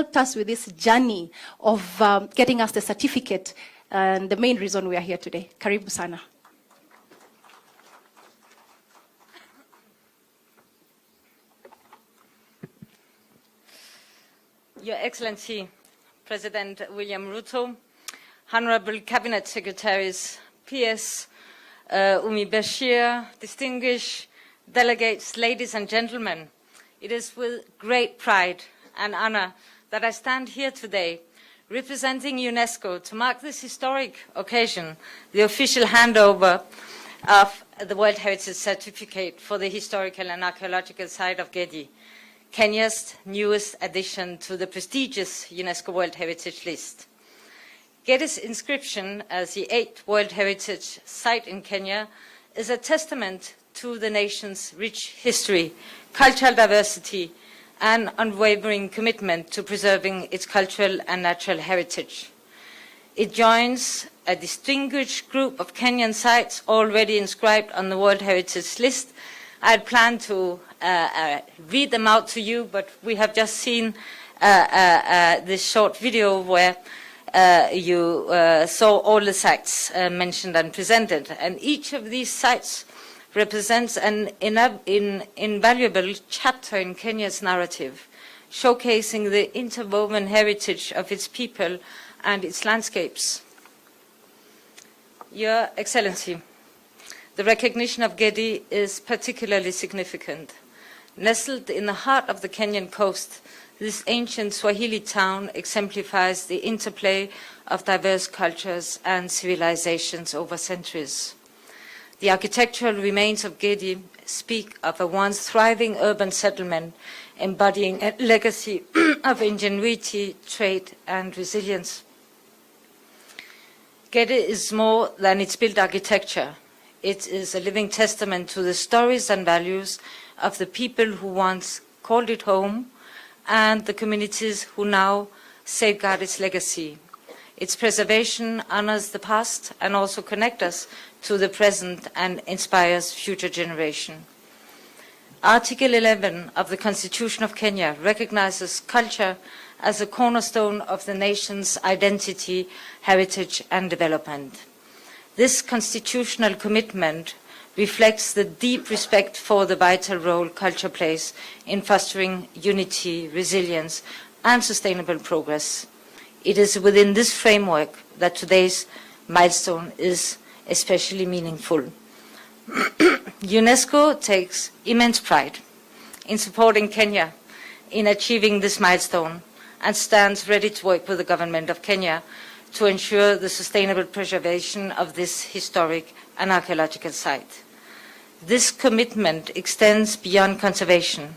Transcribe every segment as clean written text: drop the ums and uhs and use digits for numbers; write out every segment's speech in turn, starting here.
helped us with this journey of getting us the certificate and the main reason we are here today. Karibu sana. Your Excellency, President William Ruto, Honorable Cabinet Secretaries, PS Umi Bashir, distinguished delegates, ladies and gentlemen, it is with great pride and honor that I stand here today representing UNESCO to mark this historic occasion, the official handover of the World Heritage Certificate for the historical and archaeological site of Gedi, Kenya's newest addition to the prestigious UNESCO World Heritage List. Gedi's inscription as the 8th World Heritage Site in Kenya is a testament to the nation's rich history, cultural diversity, and unwavering commitment to preserving its cultural and natural heritage. It joins a distinguished group of Kenyan sites already inscribed on the World Heritage List. I had planned to read them out to you, but we have just seen this short video where you saw all the sites mentioned and presented. And each of these sites represents an invaluable chapter in Kenya's narrative, showcasing the interwoven heritage of its people and its landscapes. Your Excellency, the recognition of Gedi is particularly significant. Nestled in the heart of the Kenyan coast, this ancient Swahili town exemplifies the interplay of diverse cultures and civilizations over centuries. The architectural remains of Gedi speak of a once thriving urban settlement embodying a legacy of ingenuity, trade, and resilience. Gedi is more than its built architecture. It is a living testament to the stories and values of the people who once called it home and the communities who now safeguard its legacy. Its preservation honors the past and also connects us to the present and inspires future generations. Article 11 of the Constitution of Kenya recognizes culture as a cornerstone of the nation's identity, heritage, and development. This constitutional commitment reflects the deep respect for the vital role culture plays in fostering unity, resilience, and sustainable progress. It is within this framework that today's milestone is especially meaningful. UNESCO takes immense pride in supporting Kenya in achieving this milestone and stands ready to work with the government of Kenya to ensure the sustainable preservation of this historic and archaeological site. This commitment extends beyond conservation.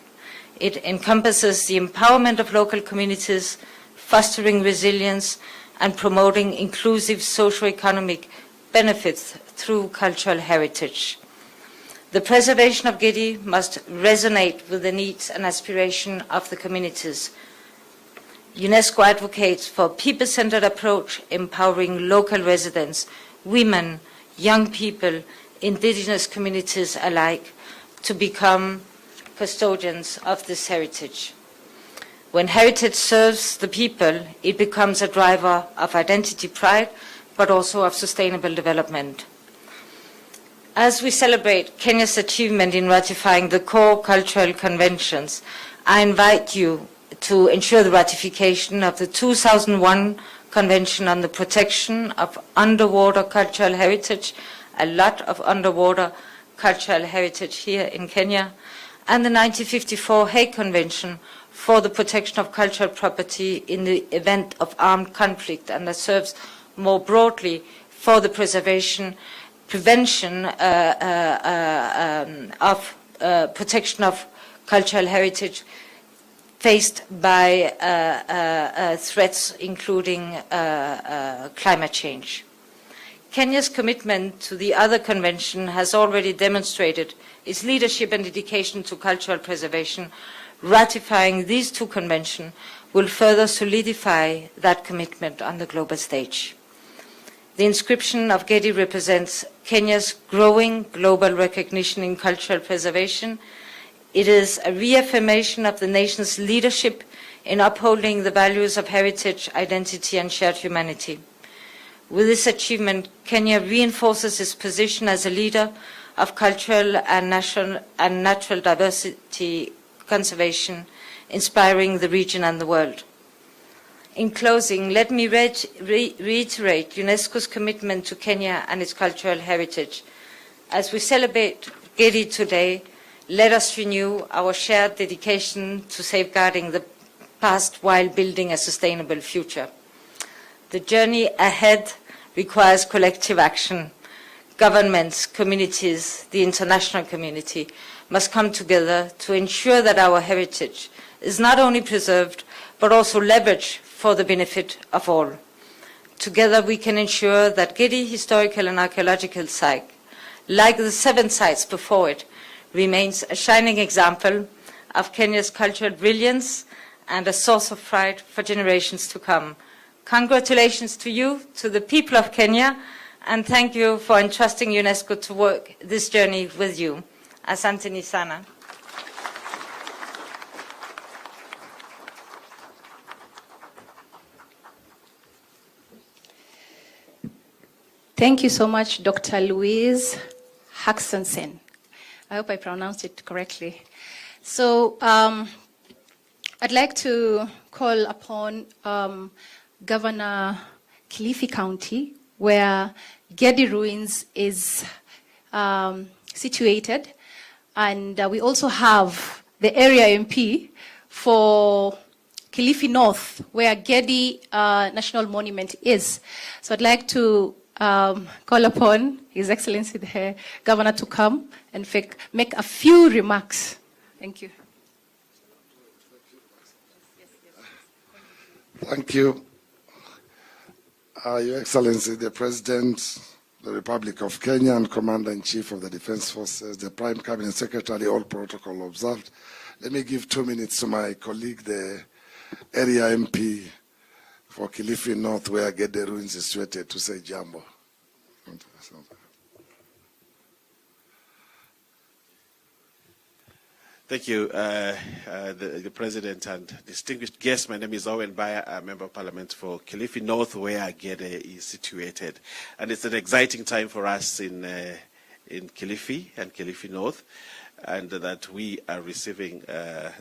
It encompasses the empowerment of local communities, fostering resilience, and promoting inclusive socio-economic benefits through cultural heritage. The preservation of Gedi must resonate with the needs and aspirations of the communities. UNESCO advocates for a people-centered approach, empowering local residents, women, young people, indigenous communities alike to become custodians of this heritage. When heritage serves the people, it becomes a driver of identity pride, but also of sustainable development. As we celebrate Kenya's achievement in ratifying the core cultural conventions, I invite you to ensure the ratification of the 2001 Convention on the Protection of Underwater Cultural Heritage, a lot of underwater cultural heritage here in Kenya, and the 1954 Hague Convention for the protection of cultural property in the event of armed conflict, and that serves more broadly for the preservation, prevention of protection of cultural heritage faced by threats including climate change. Kenya's commitment to the other convention has already demonstrated its leadership and dedication to cultural preservation. Ratifying these two conventions will further solidify that commitment on the global stage. The inscription of Gedi represents Kenya's growing global recognition in cultural preservation. It is a reaffirmation of the nation's leadership in upholding the values of heritage, identity, and shared humanity. With this achievement, Kenya reinforces its position as a leader of cultural and natural diversity conservation, inspiring the region and the world. In closing, let me reiterate UNESCO's commitment to Kenya and its cultural heritage. As we celebrate Gedi today, let us renew our shared dedication to safeguarding the past while building a sustainable future. The journey ahead requires collective action. Governments, communities, the international community must come together to ensure that our heritage is not only preserved, but also leveraged for the benefit of all. Together we can ensure that Gedi historical and archaeological site, like the 7 sites before it, remains a shining example of Kenya's cultural brilliance and a source of pride for generations to come. Congratulations to you, to the people of Kenya, and thank you for entrusting UNESCO to work this journey with you. Asante sana. Thank you so much, Dr. Louise Haxonsen. I hope I pronounced it correctly. So I'd like to call upon Governor Kilifi County, where Gedi Ruins is situated. And we also have the area MP for Kilifi North, where Gedi National Monument is. So I'd like to call upon His Excellency the Governor to come and make a few remarks. Thank you. Thank you. Your Excellency, the President, the Republic of Kenya, and Commander-in-Chief of the Defense Forces, the Prime Cabinet Secretary, all protocol observed. Let me give 2 minutes to my colleague, the area MP for Kilifi North, where Gedi Ruins is situated, to say jambo. Thank you, the President and distinguished guests. My name is Owen Baya, a Member of Parliament for Kilifi North, where Gedi is situated. And it's an exciting time for us in Kilifi and Kilifi North, and that we are receiving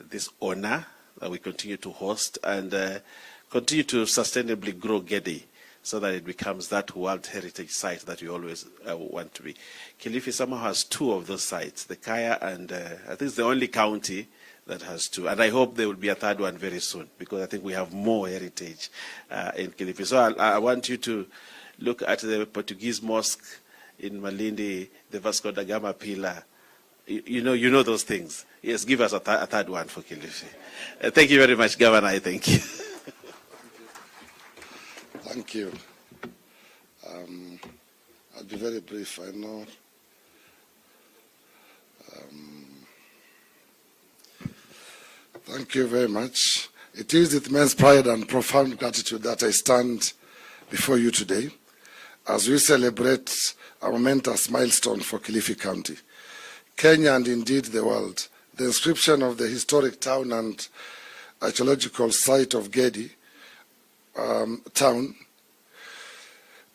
this honor that we continue to host and continue to sustainably grow Gedi, so that it becomes that World Heritage Site that we always want to be. Kilifi somehow has 2 of those sites, the Kaya, and I think it's the only county that has 2. And I hope there will be a 3rd one very soon, because I think we have more heritage in Kilifi. So I want you to look at the Portuguese mosque in Malindi, the Vasco da Gama pillar. You know those things. Yes, give us a 3rd one for Kilifi. Thank you very much, Governor. I thank you. Thank you. I'll be very brief. I know. Thank you very much. It is with immense pride and profound gratitude that I stand before you today as we celebrate a momentous milestone for Kilifi County, Kenya, and indeed the world. The inscription of the historic town and archaeological site of Gedi town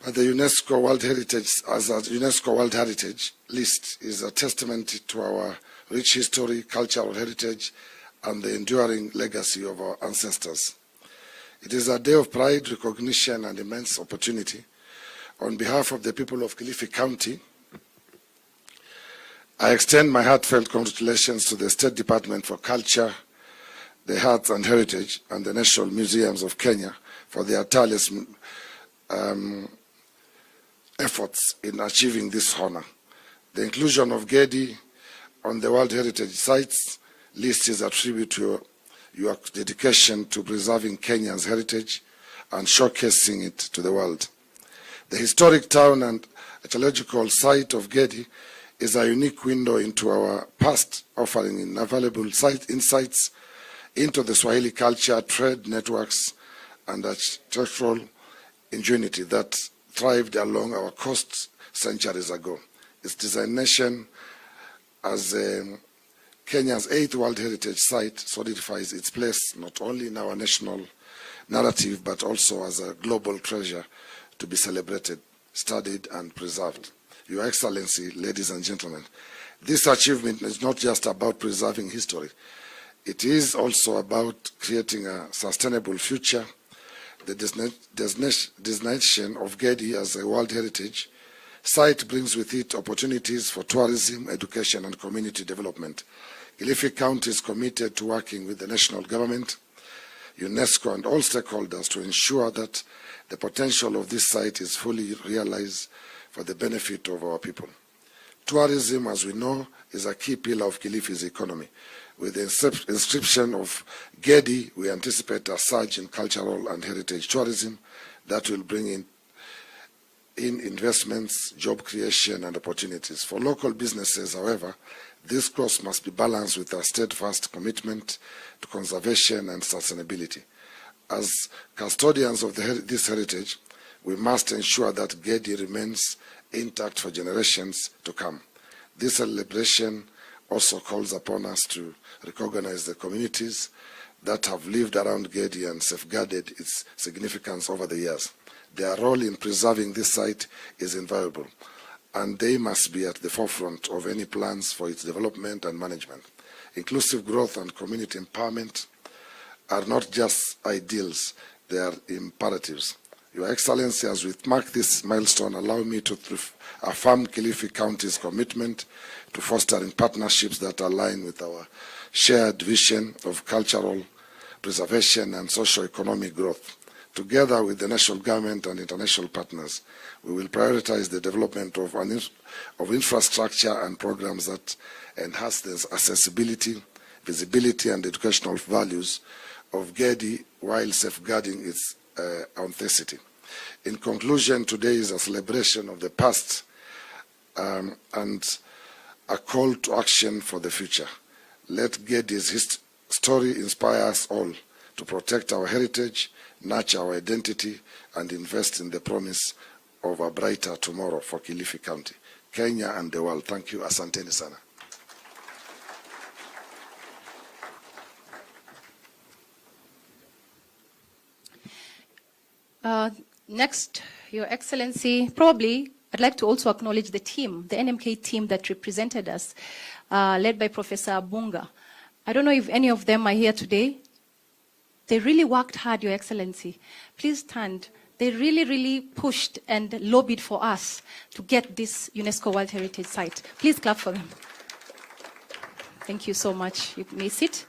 by the UNESCO World Heritage as a UNESCO World Heritage list is a testament to our rich history, cultural heritage, and the enduring legacy of our ancestors. It is a day of pride, recognition, and immense opportunity. On behalf of the people of Kilifi County, I extend my heartfelt congratulations to the State Department for Culture, the Arts and Heritage, and the National Museums of Kenya for their tireless efforts in achieving this honor. The inclusion of Gedi on the World Heritage Sites list is a tribute to your dedication to preserving Kenya's heritage and showcasing it to the world. The historic town and archaeological site of Gedi is a unique window into our past, offering invaluable insights into the Swahili culture, trade networks, and architectural ingenuity that thrived along our coasts centuries ago. Its designation as Kenya's 8th World Heritage Site solidifies its place not only in our national narrative, but also as a global treasure to be celebrated, studied, and preserved. Your Excellency, ladies and gentlemen, this achievement is not just about preserving history. It is also about creating a sustainable future. The designation of Gedi as a World Heritage Site brings with it opportunities for tourism, education, and community development. Kilifi County is committed to working with the national government, UNESCO, and all stakeholders to ensure that the potential of this site is fully realized for the benefit of our people. Tourism, as we know, is a key pillar of Kilifi's economy. With the inscription of Gedi, we anticipate a surge in cultural and heritage tourism that will bring in investments, job creation, and opportunities. For local businesses, however, this growth must be balanced with a steadfast commitment to conservation and sustainability. As custodians of this heritage, we must ensure that Gedi remains intact for generations to come. This celebration also calls upon us to recognize the communities that have lived around Gedi and safeguarded its significance over the years. Their role in preserving this site is invaluable, and they must be at the forefront of any plans for its development and management. Inclusive growth and community empowerment are not just ideals, they are imperatives. Your Excellency, as we mark this milestone, allow me to affirm Kilifi County's commitment to fostering partnerships that align with our shared vision of cultural preservation and socio-economic growth. Together with the national government and international partners, we will prioritize the development of infrastructure and programs that enhance the accessibility, visibility, and educational values of Gedi while safeguarding its authenticity. In conclusion, today is a celebration of the past and a call to action for the future. Let Gedi's story inspire us all to protect our heritage, nurture our identity, and invest in the promise of a brighter tomorrow for Kilifi County, Kenya, and the world. Thank you. Asanteni sana. Next, Your Excellency, probably I'd like to also acknowledge the team, the NMK team that represented us, led by Professor Bunga. I don't know if any of them are here today. They really worked hard, Your Excellency. Please stand. They really pushed and lobbied for us to get this UNESCO World Heritage Site. Please clap for them. Thank you so much. You may sit.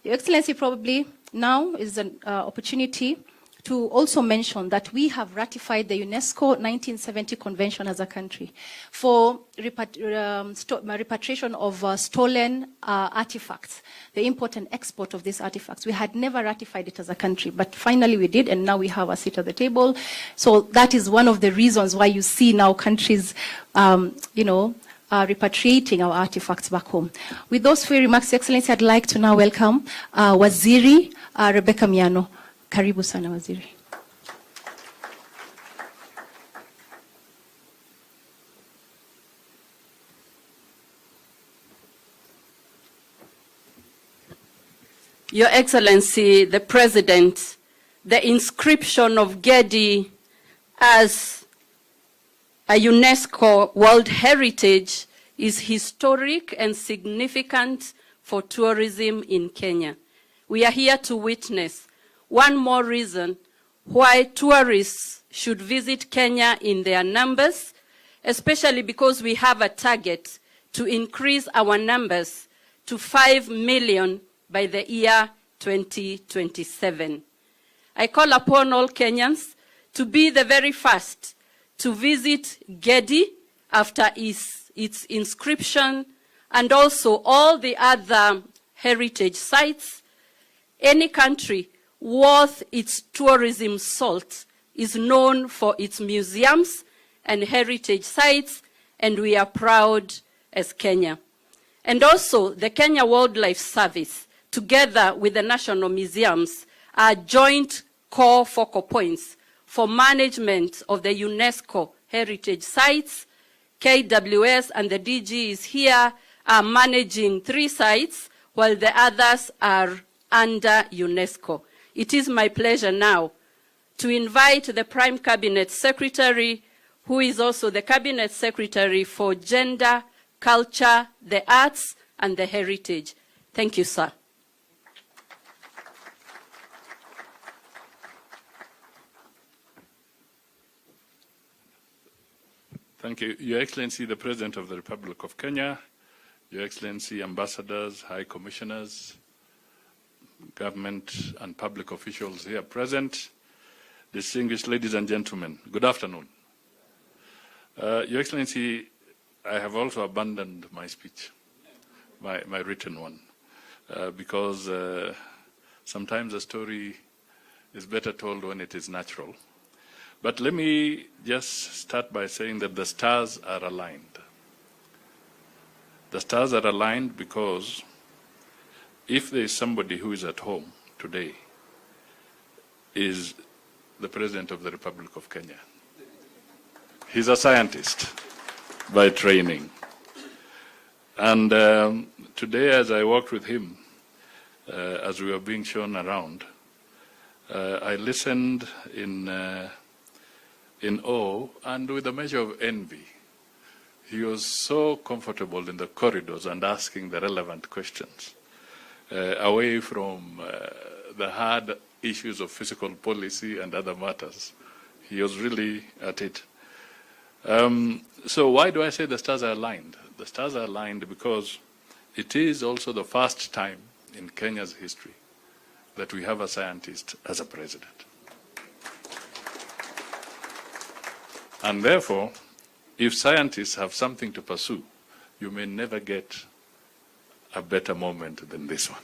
Your Excellency, probably now is an opportunity to also mention that we have ratified the UNESCO 1970 Convention as a country for repatriation of stolen artifacts, the import and export of these artifacts. We had never ratified it as a country, but finally we did, and now we have a seat at the table. So that is one of the reasons why you see now countries, repatriating our artifacts back home. With those few remarks, Excellency, I'd like to now welcome Waziri Rebecca Miano. Karibu sana, Waziri. Your Excellency, the President, the inscription of Gedi as a UNESCO World Heritage is historic and significant for tourism in Kenya. We are here to witness one more reason why tourists should visit Kenya in their numbers, especially because we have a target to increase our numbers to 5 million by the year 2027. I call upon all Kenyans to be the very first to visit Gedi after its inscription, and also all the other heritage sites. Any country worth its tourism salt is known for its museums and heritage sites, and we are proud as Kenya. And also the Kenya Wildlife Service, together with the national museums, are joint core focal points for management of the UNESCO heritage sites. KWS and the DG is here, are managing 3 sites, while the others are under UNESCO. It is my pleasure now to invite the Prime Cabinet Secretary, who is also the Cabinet Secretary for Gender, Culture, the Arts, and the Heritage. Thank you, sir. Thank you. Your Excellency, the President of the Republic of Kenya, Your Excellency, Ambassadors, High Commissioners, government and public officials here present, distinguished ladies and gentlemen, good afternoon. Your Excellency, I have also abandoned my speech, my written one, because sometimes a story is better told when it is natural. But let me just start by saying that the stars are aligned. The stars are aligned because if there is somebody who is at home today, is the President of the Republic of Kenya. He's a scientist by training. And today, as I walked with him, as we were being shown around, I listened in awe and with a measure of envy. He was so comfortable in the corridors and asking the relevant questions, away from the hard issues of fiscal policy and other matters. He was really at it. So why do I say the stars are aligned? The stars are aligned because it is also the first time in Kenya's history that we have a scientist as a president. And therefore, if scientists have something to pursue, you may never get a better moment than this one.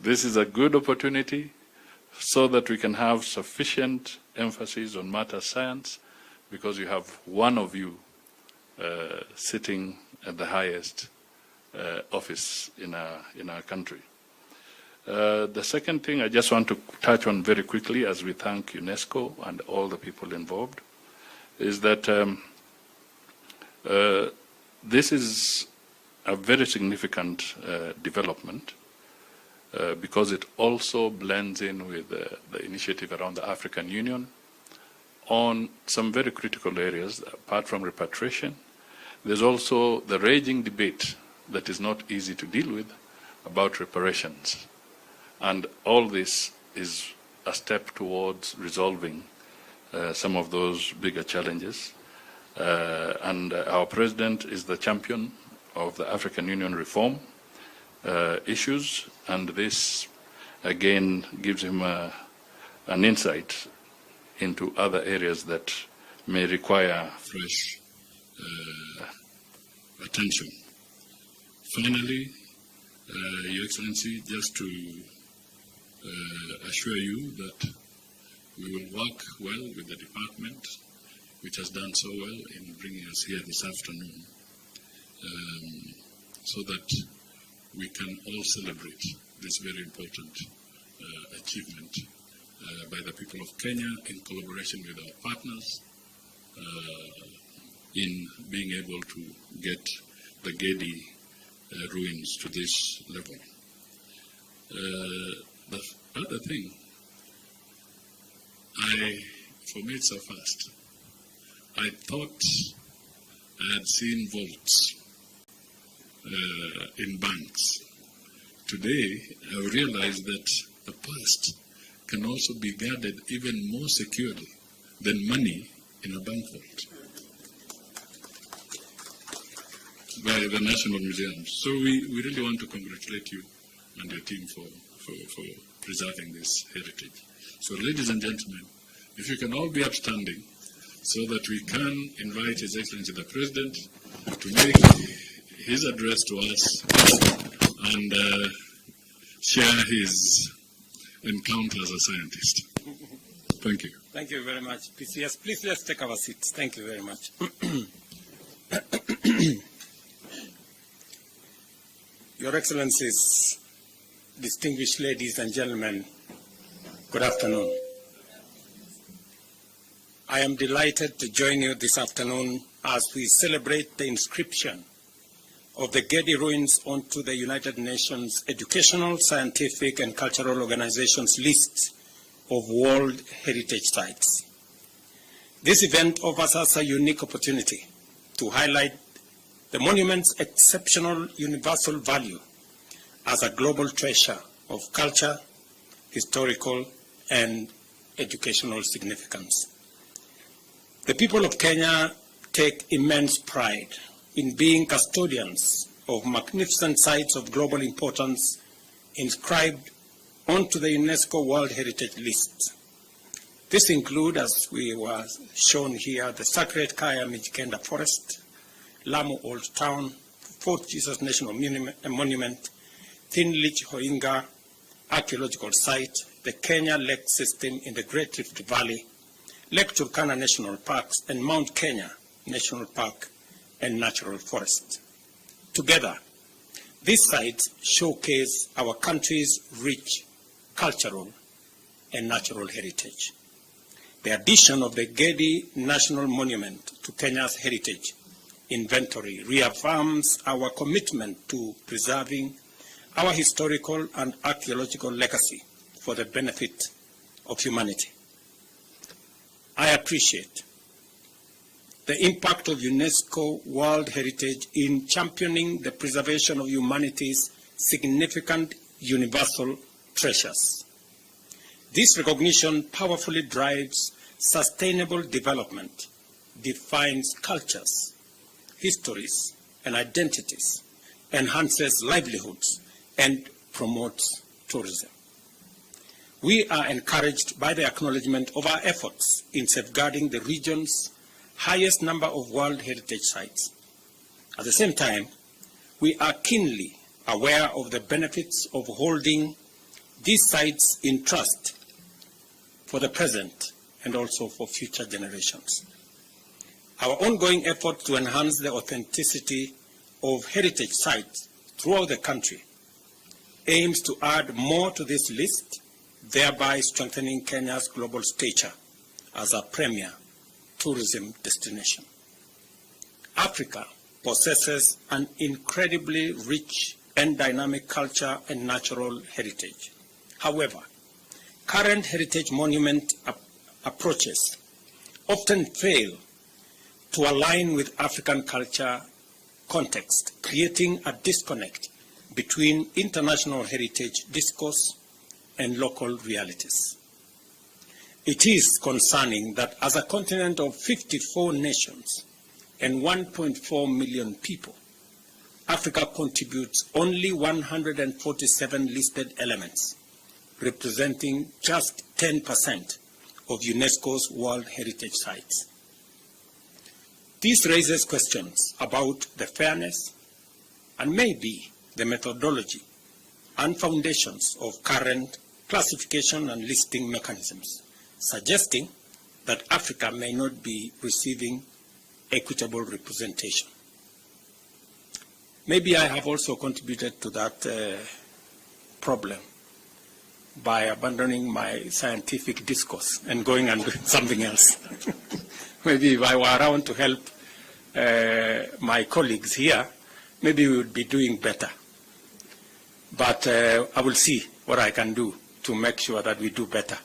This is a good opportunity so that we can have sufficient emphasis on matter science, because you have one of you sitting at the highest office in our country. The second thing I just want to touch on very quickly, as we thank UNESCO and all the people involved, is that this is a very significant development because it also blends in with the initiative around the African Union on some very critical areas. Apart from repatriation, there's also the raging debate that is not easy to deal with about reparations. And all this is a step towards resolving some of those bigger challenges. And our president is the champion of the African Union reform issues, and this again gives him an insight into other areas that may require fresh attention. Finally, Your Excellency, just to assure you that we will work well with the department, which has done so well in bringing us here this afternoon, so that we can all celebrate this very important achievement by the people of Kenya in collaboration with our partners in being able to get the Gedi ruins to this level. The other thing, for me it's a first. I thought I had seen vaults in banks. Today, I realized that the past can also be guarded even more securely than money in a bank vault by the National Museum. So we really want to congratulate you and your team for preserving this heritage. So ladies and gentlemen, if you can all be upstanding so that we can invite His Excellency the President to make his address to us and share his encounter as a scientist. Thank you. Thank you very much. Please, please let's take our seats. Thank you very much. Your Excellencies, distinguished ladies and gentlemen, good afternoon. I am delighted to join you this afternoon as we celebrate the inscription of the Gedi ruins onto the United Nations Educational, Scientific and Cultural Organization's list of World Heritage Sites. This event offers us a unique opportunity to highlight the monument's exceptional universal value as a global treasure of culture, historical and educational significance. The people of Kenya take immense pride in being custodians of magnificent sites of global importance inscribed onto the UNESCO World Heritage List. This include, as we were shown here, the Sacred Kaya Mijikenda Forest, Lamu Old Town, Fort Jesus National Monument, Thin Lich Hoinga Archaeological Site, the Kenya Lake System in the Great Rift Valley, Lake Turkana National Parks, and Mount Kenya National Park and Natural Forest. Together, these sites showcase our country's rich cultural and natural heritage. The addition of the Gedi National Monument to Kenya's heritage inventory reaffirms our commitment to preserving our historical and archaeological legacy for the benefit of humanity. I appreciate the impact of UNESCO World Heritage in championing the preservation of humanity's significant universal treasures. This recognition powerfully drives sustainable development, defines cultures, histories, and identities, enhances livelihoods, and promotes tourism. We are encouraged by the acknowledgement of our efforts in safeguarding the region's highest number of World Heritage Sites. At the same time, we are keenly aware of the benefits of holding these sites in trust for the present and also for future generations. Our ongoing effort to enhance the authenticity of heritage sites throughout the country aims to add more to this list, thereby strengthening Kenya's global stature as a premier tourism destination. Africa possesses an incredibly rich and dynamic culture and natural heritage. However, current heritage monument approaches often fail to align with African culture context, creating a disconnect between international heritage discourse and local realities. It is concerning that as a continent of 54 nations and 1.4 million people, Africa contributes only 147 listed elements, representing just 10% of UNESCO's World Heritage Sites. This raises questions about the fairness and maybe the methodology and foundations of current classification and listing mechanisms, suggesting that Africa may not be receiving equitable representation. Maybe I have also contributed to that problem by abandoning my scientific discourse and going and doing something else. Maybe if I were around to help my colleagues here, maybe we would be doing better. But I will see what I can do to make sure that we do better.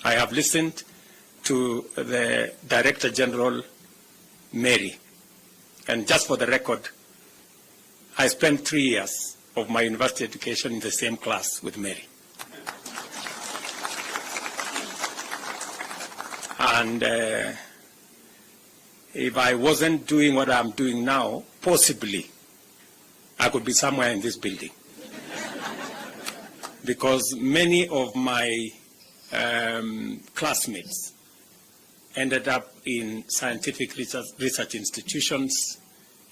I have listened to the Director General, Mary, and just for the record, I spent 3 years of my university education in the same class with Mary. And if I wasn't doing what I'm doing now, possibly I could be somewhere in this building. Because many of my classmates ended up in scientific research institutions,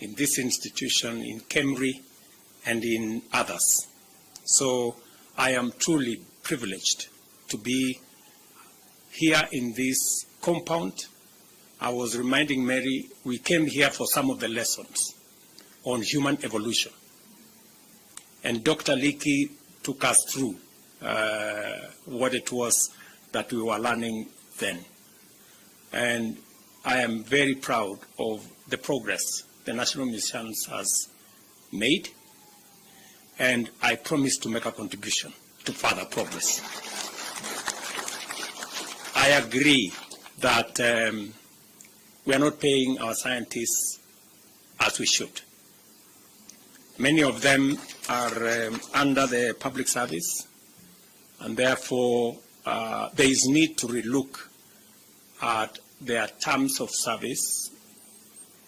in this institution, in Kemri, and in others. So I am truly privileged to be here in this compound. I was reminding Mary, we came here for some of the lessons on human evolution. And Dr. Leakey took us through what it was that we were learning then. And I am very proud of the progress the National Museums has made, and I promise to make a contribution to further progress. I agree that we are not paying our scientists as we should. Many of them are under the public service, and therefore there is need to relook at their terms of service,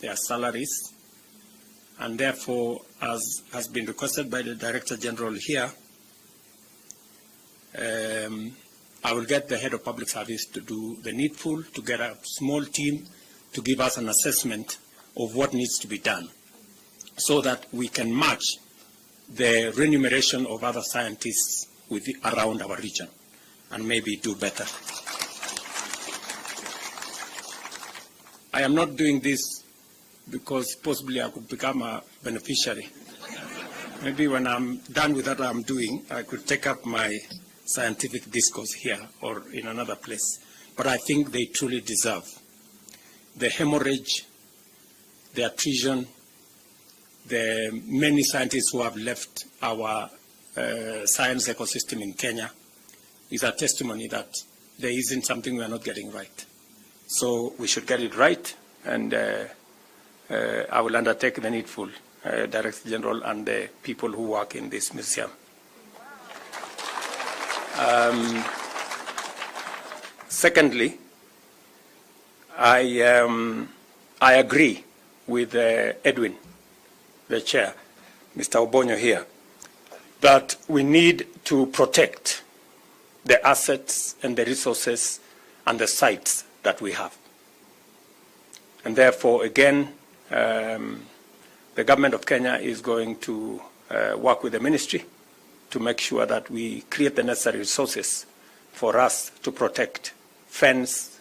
their salaries, and therefore, as has been requested by the Director General here, I will get the head of public service to do the needful, to get a small team to give us an assessment of what needs to be done so that we can match the remuneration of other scientists around our region and maybe do better. I am not doing this because possibly I could become a beneficiary. Maybe when I'm done with what I'm doing, I could take up my scientific discourse here or in another place. But I think they truly deserve the hemorrhage, the attrition, the many scientists who have left our science ecosystem in Kenya is a testimony that there isn't something we are not getting right. So we should get it right, and I will undertake the needful, Director General and the people who work in this museum. Secondly, I agree with Edwin, the chair, Mr. Obonyo here, that we need to protect the assets and the resources and the sites that we have. And therefore, again, the government of Kenya is going to work with the ministry to make sure that we create the necessary resources for us to protect, fence,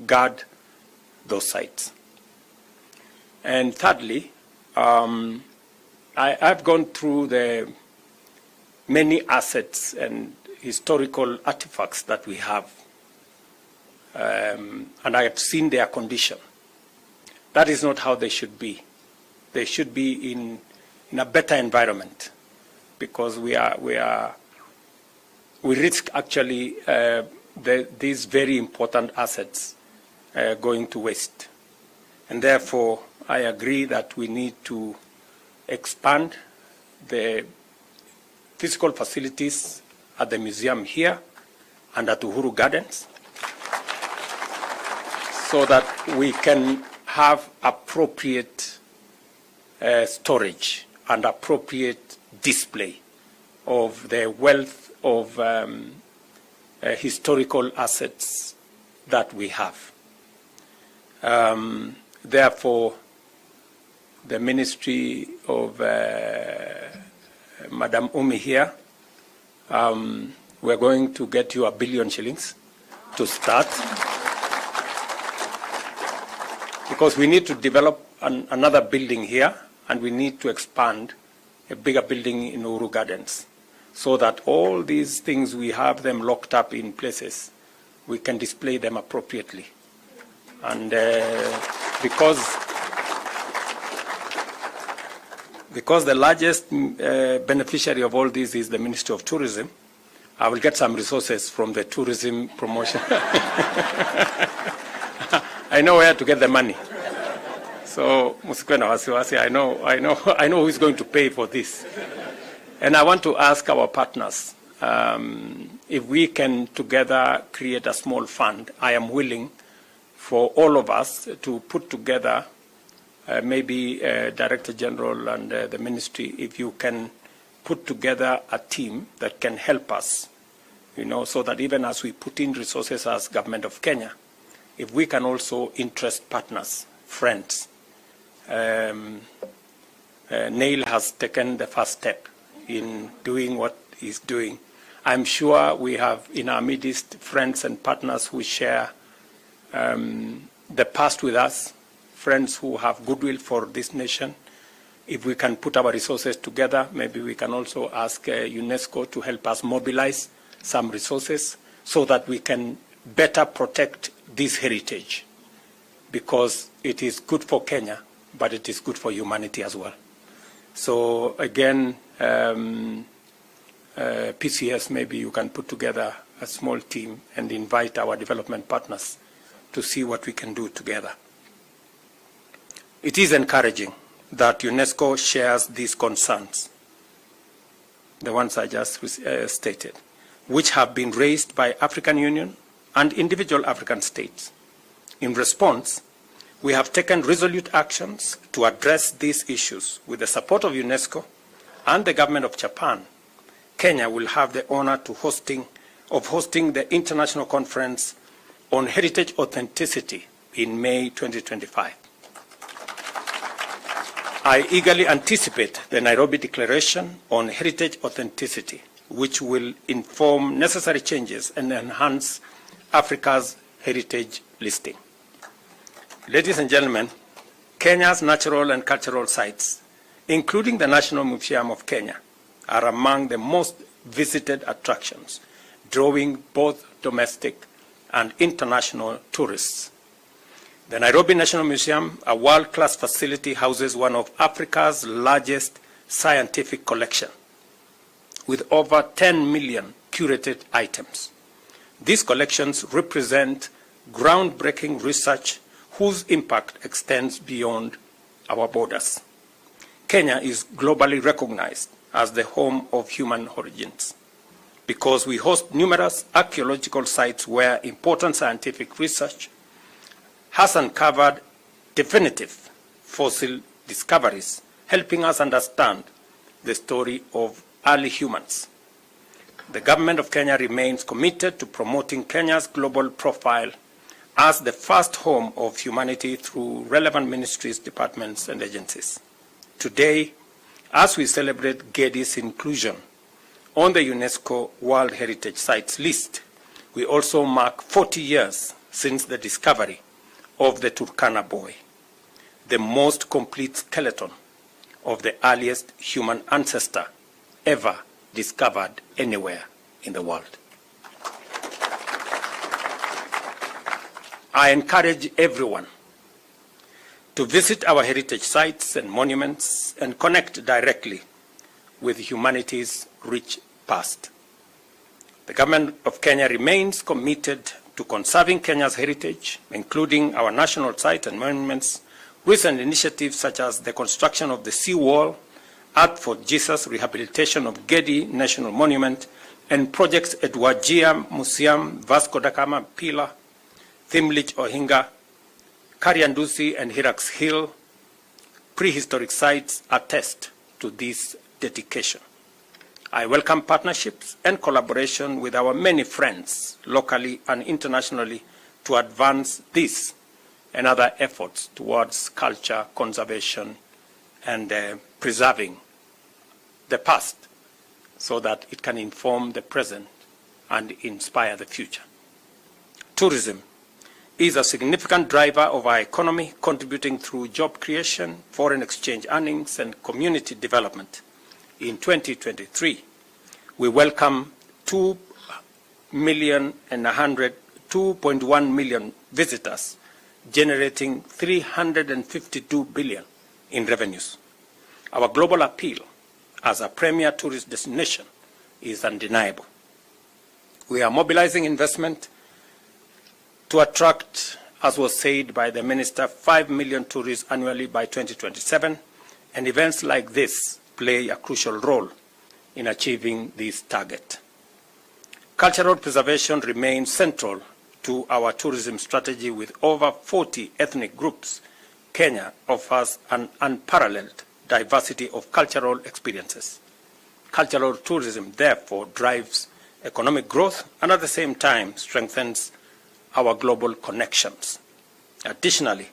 guard those sites. And thirdly, I've gone through the many assets and historical artifacts that we have, and I have seen their condition. That is not how they should be. They should be in a better environment, because we risk actually these very important assets going to waste. And therefore, I agree that we need to expand the physical facilities at the museum here and at Uhuru Gardens so that we can have appropriate storage and appropriate display of the wealth of historical assets that we have. Therefore, the Ministry of Madam Umi here, we're going to get you 1 billion shillings to start, because we need to develop another building here, and we need to expand a bigger building in Uhuru Gardens, so that all these things, we have them locked up in places, we can display them appropriately. And because the largest beneficiary of all this is the Ministry of Tourism, I will get some resources from the tourism promotion. I know where to get the money. So, Musikwena Wasiwasi, I know who is going to pay for this. And I want to ask our partners, if we can together create a small fund. I am willing for all of us to put together, maybe Director General and the ministry, if you can put together a team that can help us, so that even as we put in resources as Government of Kenya, if we can also interest partners, friends. Neil has taken the first step in doing what he's doing. I'm sure we have in our midst friends and partners who share the past with us, friends who have goodwill for this nation. If we can put our resources together, maybe we can also ask UNESCO to help us mobilize some resources so that we can better protect this heritage. because it is good for Kenya, but it is good for humanity as well. So again, PCS, maybe you can put together a small team and invite our development partners to see what we can do together. It is encouraging that UNESCO shares these concerns, the ones I just stated, which have been raised by African Union and individual African states. In response, we have taken resolute actions to address these issues. With the support of UNESCO and the government of Japan, Kenya will have the honor of hosting the International Conference on Heritage Authenticity in May 2025. I eagerly anticipate the Nairobi Declaration on Heritage Authenticity, which will inform necessary changes and enhance Africa's heritage listing. Ladies and gentlemen, Kenya's natural and cultural sites, including the National Museum of Kenya, are among the most visited attractions, drawing both domestic and international tourists. The Nairobi National Museum, a world-class facility, houses one of Africa's largest scientific collection, with over 10 million curated items. These collections represent groundbreaking research whose impact extends beyond our borders. Kenya is globally recognized as the home of human origins because we host numerous archaeological sites where important scientific research has uncovered definitive fossil discoveries, helping us understand the story of early humans. The government of Kenya remains committed to promoting Kenya's global profile as the first home of humanity through relevant ministries, departments, and agencies. Today, as we celebrate Gedi's inclusion on the UNESCO World Heritage Sites list, we also mark 40 years since the discovery of the Turkana boy, the most complete skeleton of the earliest human ancestor ever discovered anywhere in the world. I encourage everyone to visit our heritage sites and monuments and connect directly with humanity's rich past. The government of Kenya remains committed to conserving Kenya's heritage, including our national sites and monuments. Recent initiatives such as the construction of the seawall, Art for Jesus, rehabilitation of Gedi National Monument, and projects at Wajir Museum, Vasco da Gama Pillar, Thimlich Ohinga, Kariandusi, and Hirax Hill prehistoric sites attest to this dedication. I welcome partnerships and collaboration with our many friends, locally and internationally, to advance this and other efforts towards culture conservation and preserving the past so that it can inform the present and inspire the future. Tourism is a significant driver of our economy, contributing through job creation, foreign exchange earnings, and community development. In 2023, we welcome 2.1 million visitors, generating 352 billion in revenues. Our global appeal as a premier tourist destination is undeniable. We are mobilizing investment to attract, as was said by the Minister, 5 million tourists annually by 2027, and events like this play a crucial role in achieving this target. Cultural preservation remains central to our tourism strategy. With over 40 ethnic groups, Kenya offers an unparalleled diversity of cultural experiences. Cultural tourism, therefore, drives economic growth and at the same time strengthens our global connections. Additionally,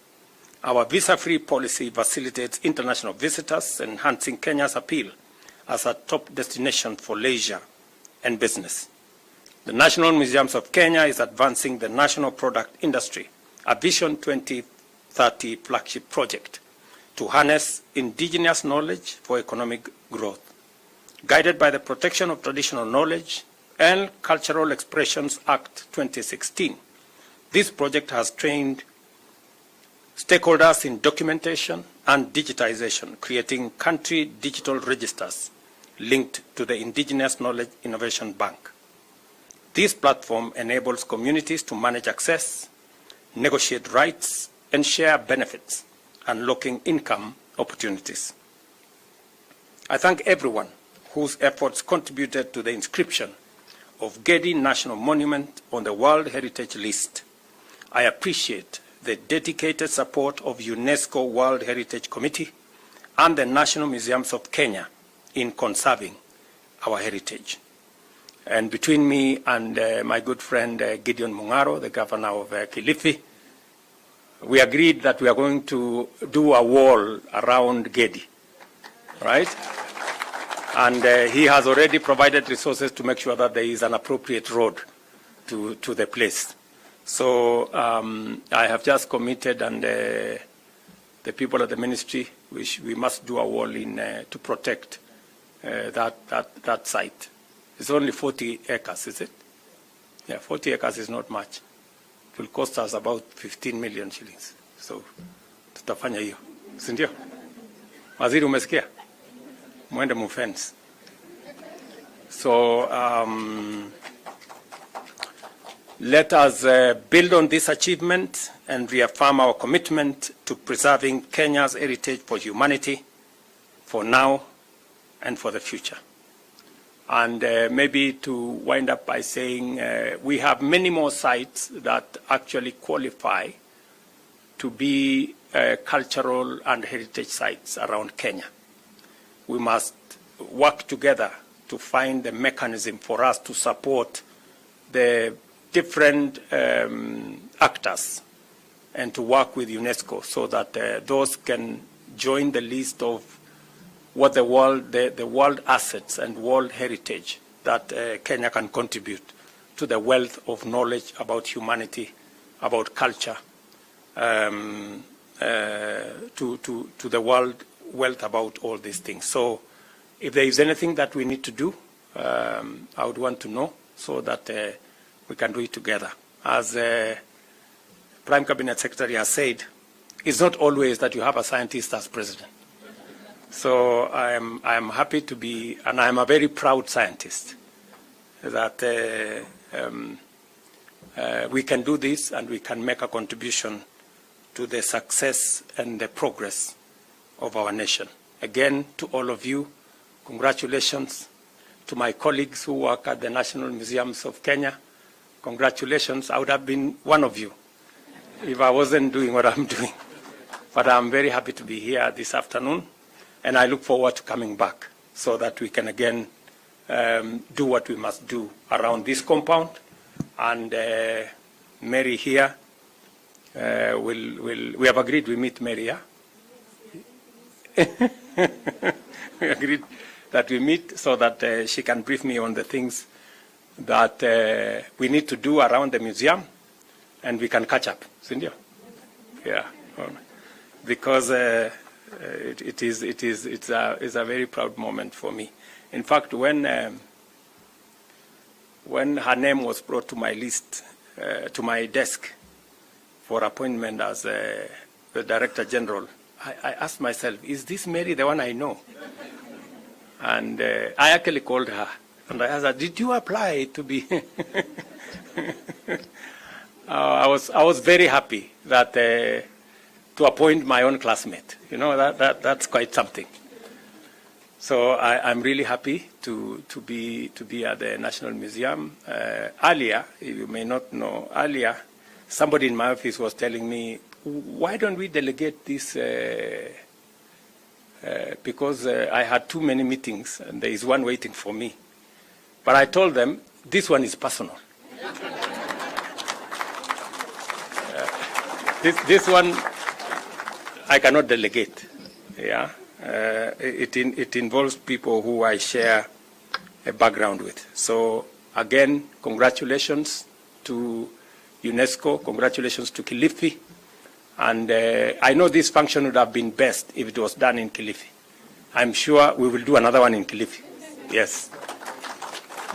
our visa-free policy facilitates international visitors, enhancing Kenya's appeal as a top destination for leisure and business. The National Museums of Kenya is advancing the national product industry, a Vision 2030 flagship project to harness indigenous knowledge for economic growth. Guided by the Protection of Traditional Knowledge and Cultural Expressions Act 2016, this project has trained stakeholders in documentation and digitization, creating country digital registers linked to the Indigenous Knowledge Innovation Bank. This platform enables communities to manage access, negotiate rights, and share benefits, unlocking income opportunities. I thank everyone whose efforts contributed to the inscription of Gedi National Monument on the World Heritage List. I appreciate the dedicated support of UNESCO World Heritage Committee and the National Museums of Kenya in conserving our heritage. And between me and my good friend Gideon Mungaro, the governor of Kilifi, we agreed that we are going to do a wall around Gedi, right? And he has already provided resources to make sure that there is an appropriate road to the place. So I have just committed, and the people of the ministry, we must do a wall in to protect that site. It's only 40 acres, is it? Yeah, 40 acres is not much. It will cost us about 15 million shillings. So tutafanya hiyo, si ndio? Waziri, umesikia? Mwende mufence. So let us build on this achievement and reaffirm our commitment to preserving Kenya's heritage for humanity, for now and for the future. And maybe to wind up by saying we have many more sites that actually qualify to be cultural and heritage sites around Kenya. We must work together to find the mechanism for us to support the different actors and to work with UNESCO so that those can join the list of what the world assets and world heritage that Kenya can contribute to the wealth of knowledge about humanity, about culture, to the world wealth about all these things. So if there is anything that we need to do, I would want to know so that we can do it together. As Prime Cabinet Secretary has said, it's not always that you have a scientist as president. So I am happy to be, and I am a very proud scientist, that we can do this and we can make a contribution to the success and the progress of our nation. Again, to all of you, congratulations. To my colleagues who work at the National Museums of Kenya, congratulations. I would have been one of you if I wasn't doing what I'm doing. But I'm very happy to be here this afternoon. And I look forward to coming back so that we can again do what we must do around this compound. And Mary here, we have agreed we meet Mary, yeah? We agreed that we meet so that she can brief me on the things that we need to do around the museum, and we can catch up. Cindy? Yeah. Because it's a very proud moment for me. In fact, when her name was brought to my list, to my desk for appointment as the Director General, I asked myself, is this Mary the one I know? And I actually called her and I asked her, did you apply to be? I was very happy that to appoint my own classmate. You know, that's quite something. So I'm really happy to be at the National Museum. Earlier, you may not know, earlier somebody in my office was telling me, why don't we delegate this? Because I had too many meetings and there is one waiting for me. But I told them, this one is personal. This one I cannot delegate. Yeah, it involves people who I share a background with. So again, congratulations to UNESCO, congratulations to Kilifi, and I know this function would have been best if it was done in Kilifi. I'm sure we will do another one in Kilifi. Yes.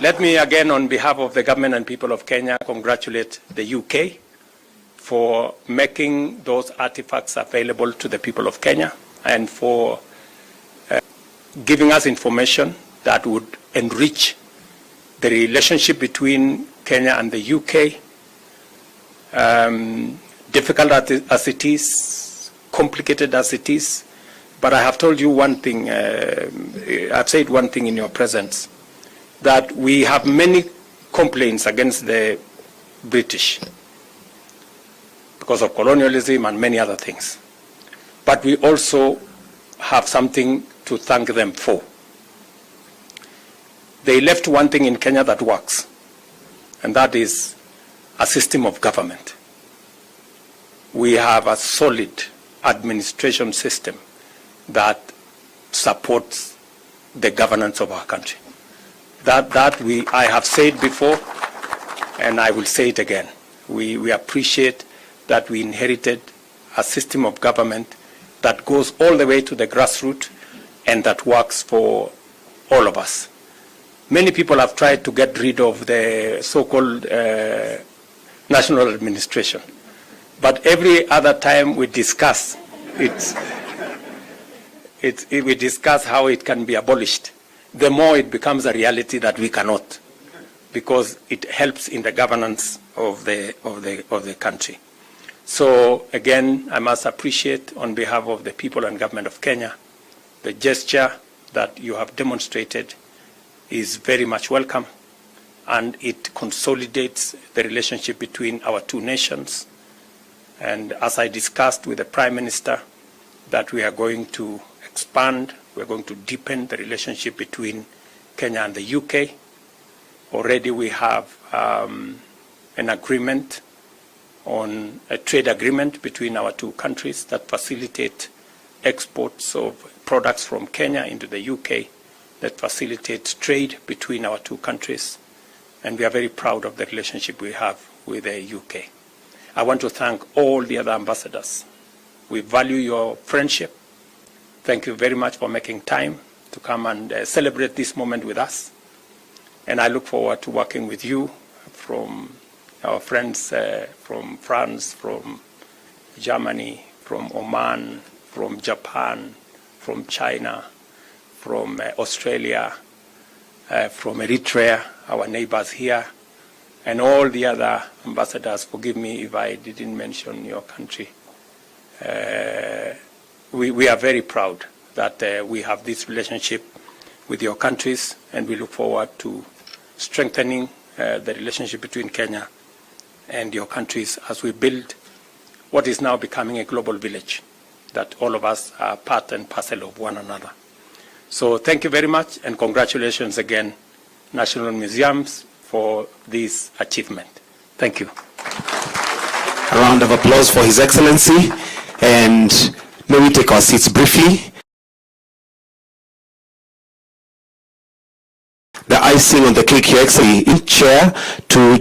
Let me again, on behalf of the government and people of Kenya, congratulate the UK for making those artifacts available to the people of Kenya and for giving us information that would enrich the relationship between Kenya and the UK. Difficult as it is, complicated as it is, but I have told you one thing, I've said one thing in your presence, that we have many complaints against the British because of colonialism and many other things. But we also have something to thank them for. They left one thing in Kenya that works, and that is a system of government. We have a solid administration system that supports the governance of our country. I have said before, and I will say it again. We appreciate that we inherited a system of government that goes all the way to the grassroots and that works for all of us. Many people have tried to get rid of the so-called national administration, but every other time we discuss we discuss how it can be abolished. The more it becomes a reality that we cannot, because it helps in the governance of the country. So again, I must appreciate on behalf of the people and government of Kenya, the gesture that you have demonstrated is very much welcome, and it consolidates the relationship between our two nations. And as I discussed with the Prime Minister, that we are going to expand, we're going to deepen the relationship between Kenya and the UK. Already we have an agreement on a trade agreement between our two countries that facilitate exports of products from Kenya into the UK, that facilitates trade between our two countries. And we are very proud of the relationship we have with the UK. I want to thank all the other ambassadors. We value your friendship. Thank you very much for making time to come and celebrate this moment with us. And I look forward to working with you, from our friends from France, from Germany, from Oman, from Japan, from China, from Australia, from Eritrea, our neighbors here, and all the other ambassadors. Forgive me if I didn't mention your country. We are very proud that we have this relationship with your countries, and we look forward to strengthening the relationship between Kenya and your countries as we build what is now becoming a global village, that all of us are part and parcel of one another. So thank you very much, and congratulations again, National Museums, for this achievement. Thank you. A round of applause for His Excellency, and may we take our seats briefly. The icing on the cake, Your Excellency, in chair to